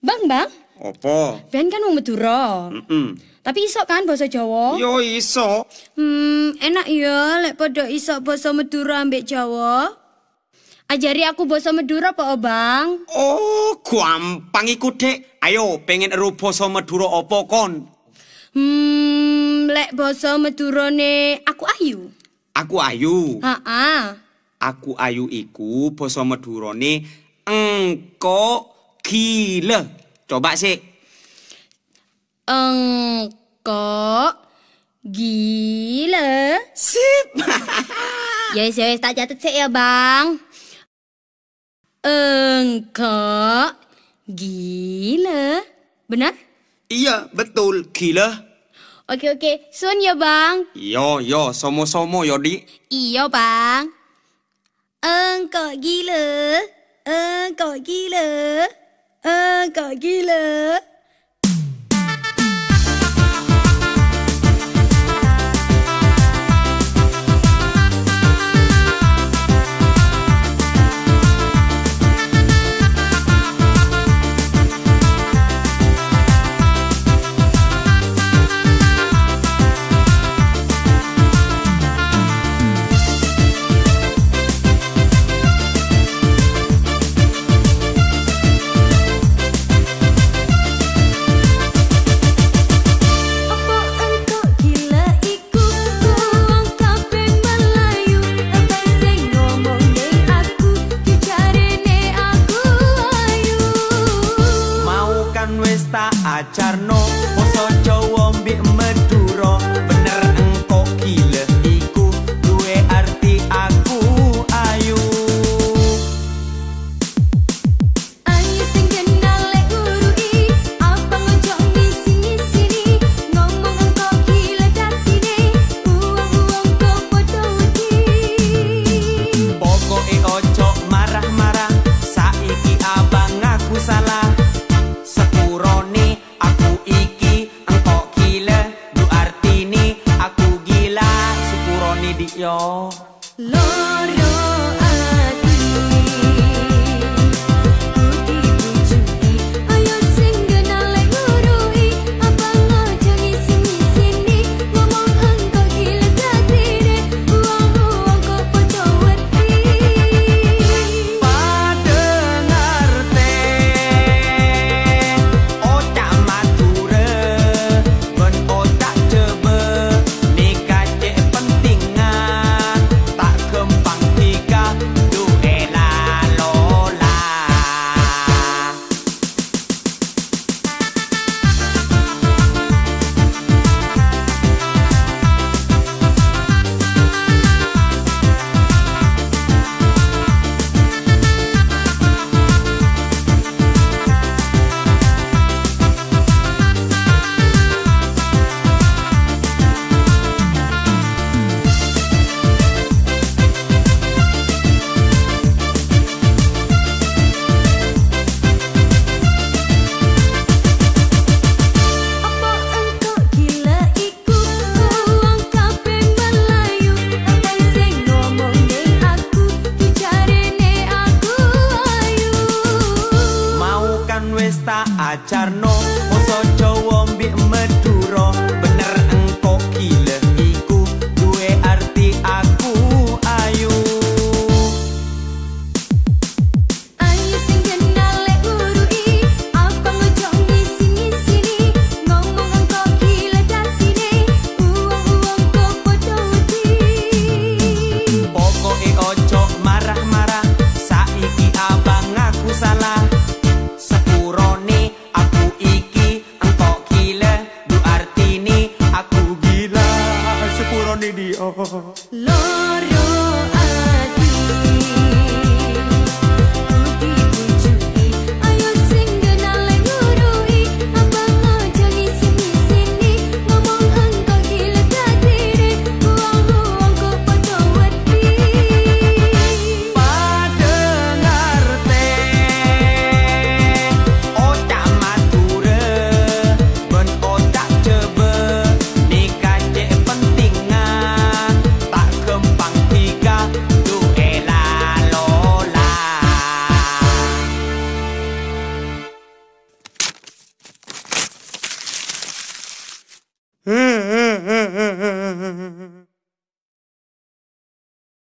Bang. Apa? Ben kan wong Madura. Tapi iso kan basa Jawa? Yo iso. Enak ya lek padha iso basa Madura ambek Jawa. Ajari aku basa Madura apa, Bang? Oh, gampang iku, Dek. Ayo, pengen ero basa Madura apa kon? Lek basa Madurane aku ayu. Aku ayu. Heeh. Aku ayu iku basa Madurane engko gila. Coba sih. Engko gila. Sip. Yes, tak catat sih ya, Bang. Engko gila. Benar? Iya, betul. Gila. Oke. Sun ya, Bang. Yo, somo-somo yo, Dik. Iya, Bang. Engko gila. Engko gila. Engko gila. Ajarno basa Jawa mbek Madura bener engko gila iku duwe arti aku ayu. Ayu sing kenal lek urui apa ngojo ngisi-ngisini ngomong engko gila datine uang-uang kok padha wedi. Pokoke ojo marah-marah saiki abang aku salah. Sepurone aku iki engko gila du artine aku gila sepurone dik yo Loro